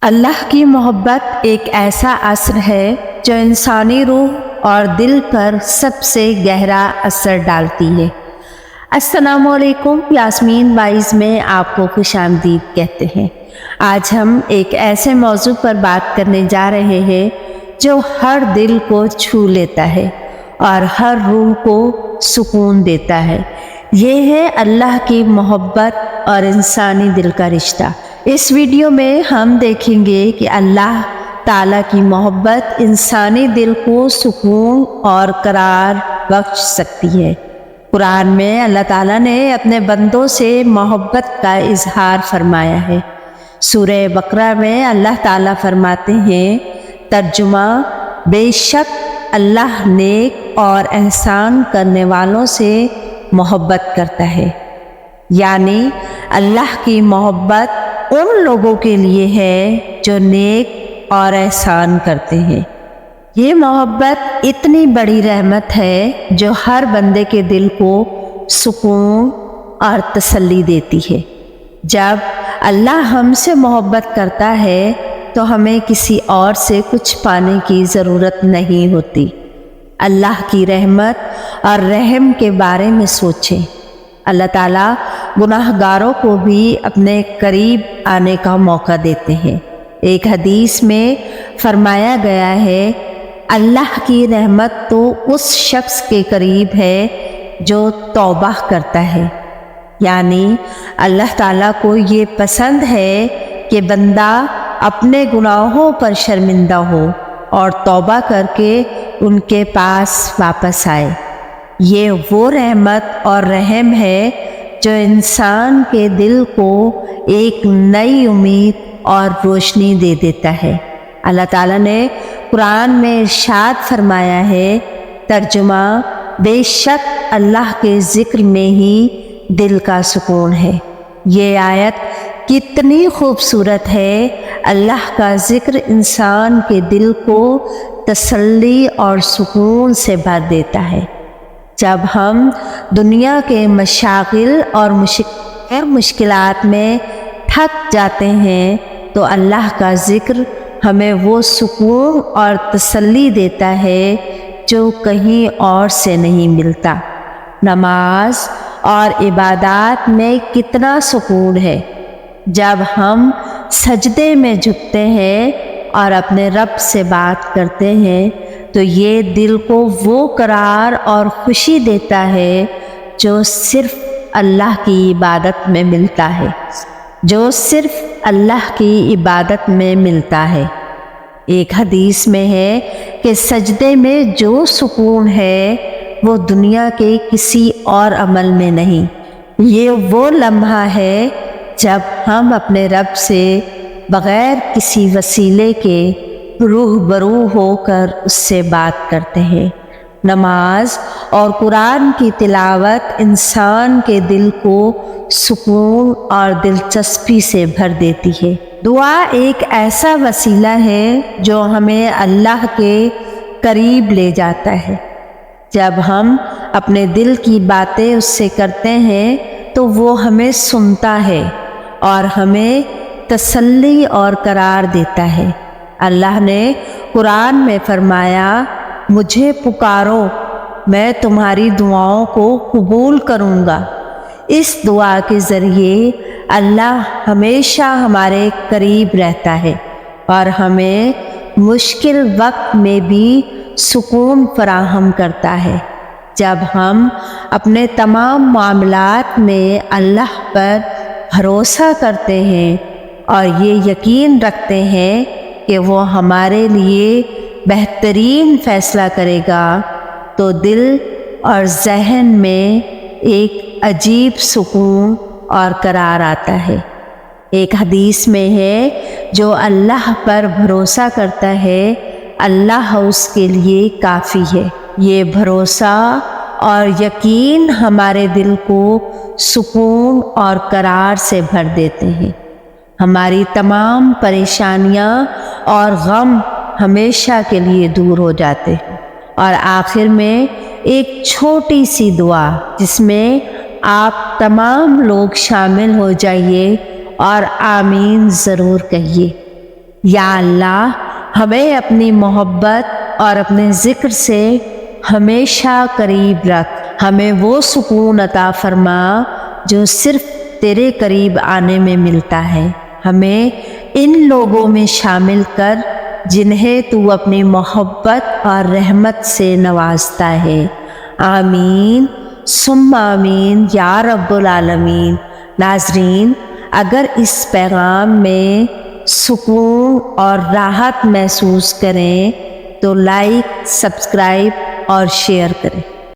اللہ کی محبت ایک ایسا اثر ہے جو انسانی روح اور دل پر سب سے گہرا اثر ڈالتی ہے۔ السلام علیکم، یاسمین وائز میں آپ کو خوش آمدید کہتے ہیں۔ آج ہم ایک ایسے موضوع پر بات کرنے جا رہے ہیں جو ہر دل کو چھو لیتا ہے اور ہر روح کو سکون دیتا ہے۔ یہ ہے اللہ کی محبت اور انسانی دل کا رشتہ۔ اس ویڈیو میں ہم دیکھیں گے کہ اللہ تعالیٰ کی محبت انسانی دل کو سکون اور قرار بخش سکتی ہے۔ قرآن میں اللہ تعالیٰ نے اپنے بندوں سے محبت کا اظہار فرمایا ہے۔ سورہ بقرہ میں اللہ تعالیٰ فرماتے ہیں، ترجمہ: بے شک اللہ نیک اور احسان کرنے والوں سے محبت کرتا ہے، یعنی اللہ کی محبت ان لوگوں کے لیے ہے جو نیک اور احسان کرتے ہیں۔ یہ محبت اتنی بڑی رحمت ہے جو ہر بندے کے دل کو سکون اور تسلی دیتی ہے۔ جب اللہ ہم سے محبت کرتا ہے تو ہمیں کسی اور سے کچھ پانے کی ضرورت نہیں ہوتی۔ اللہ کی رحمت اور رحم کے بارے میں سوچیں۔ اللہ تعالیٰ گناہ گاروں کو بھی اپنے قریب آنے کا موقع دیتے ہیں۔ ایک حدیث میں فرمایا گیا ہے، اللہ کی رحمت تو اس شخص کے قریب ہے جو توبہ کرتا ہے، یعنی اللہ تعالیٰ کو یہ پسند ہے کہ بندہ اپنے گناہوں پر شرمندہ ہو اور توبہ کر کے ان کے پاس واپس آئے۔ یہ وہ رحمت اور رحم ہے جو انسان کے دل کو ایک نئی امید اور روشنی دے دیتا ہے۔ اللہ تعالیٰ نے قرآن میں ارشاد فرمایا ہے، ترجمہ: بے شک اللہ کے ذکر میں ہی دل کا سکون ہے۔ یہ آیت کتنی خوبصورت ہے۔ اللہ کا ذکر انسان کے دل کو تسلی اور سکون سے بھر دیتا ہے۔ جب ہم دنیا کے مشاغل اور مشکلات میں تھک جاتے ہیں تو اللہ کا ذکر ہمیں وہ سکون اور تسلی دیتا ہے جو کہیں اور سے نہیں ملتا۔ نماز اور عبادات میں کتنا سکون ہے۔ جب ہم سجدے میں جھکتے ہیں اور اپنے رب سے بات کرتے ہیں تو یہ دل کو وہ قرار اور خوشی دیتا ہے جو صرف اللہ کی عبادت میں ملتا ہے، ایک حدیث میں ہے کہ سجدے میں جو سکون ہے وہ دنیا کے کسی اور عمل میں نہیں۔ یہ وہ لمحہ ہے جب ہم اپنے رب سے بغیر کسی وسیلے کے روح برو ہو کر اس سے بات کرتے ہیں۔ نماز اور قرآن کی تلاوت انسان کے دل کو سکون اور دلچسپی سے بھر دیتی ہے۔ دعا ایک ایسا وسیلہ ہے جو ہمیں اللہ کے قریب لے جاتا ہے۔ جب ہم اپنے دل کی باتیں اس سے کرتے ہیں تو وہ ہمیں سنتا ہے اور ہمیں تسلی اور قرار دیتا ہے۔ اللہ نے قرآن میں فرمایا، مجھے پکارو، میں تمہاری دعاؤں کو قبول کروں گا۔ اس دعا کے ذریعے اللہ ہمیشہ ہمارے قریب رہتا ہے اور ہمیں مشکل وقت میں بھی سکون فراہم کرتا ہے۔ جب ہم اپنے تمام معاملات میں اللہ پر بھروسہ کرتے ہیں اور یہ یقین رکھتے ہیں کہ وہ ہمارے لیے بہترین فیصلہ کرے گا تو دل اور ذہن میں ایک عجیب سکون اور قرار آتا ہے۔ ایک حدیث میں ہے، جو اللہ پر بھروسہ کرتا ہے اللہ اس کے لیے کافی ہے۔ یہ بھروسہ اور یقین ہمارے دل کو سکون اور قرار سے بھر دیتے ہیں۔ ہماری تمام پریشانیاں اور غم ہمیشہ کے لیے دور ہو جاتے ہیں۔ اور آخر میں ایک چھوٹی سی دعا جس میں آپ تمام لوگ شامل ہو جائیے اور آمین ضرور کہیے۔ یا اللہ ہمیں اپنی محبت اور اپنے ذکر سے ہمیشہ قریب رکھ، ہمیں وہ سکون عطا فرما جو صرف تیرے قریب آنے میں ملتا ہے، ہمیں ان لوگوں میں شامل کر جنہیں تو اپنی محبت اور رحمت سے نوازتا ہے۔ آمین ثم آمین یا رب العالمین۔ ناظرین، اگر اس پیغام میں سکون اور راحت محسوس کریں تو لائک، سبسکرائب اور شیئر کریں۔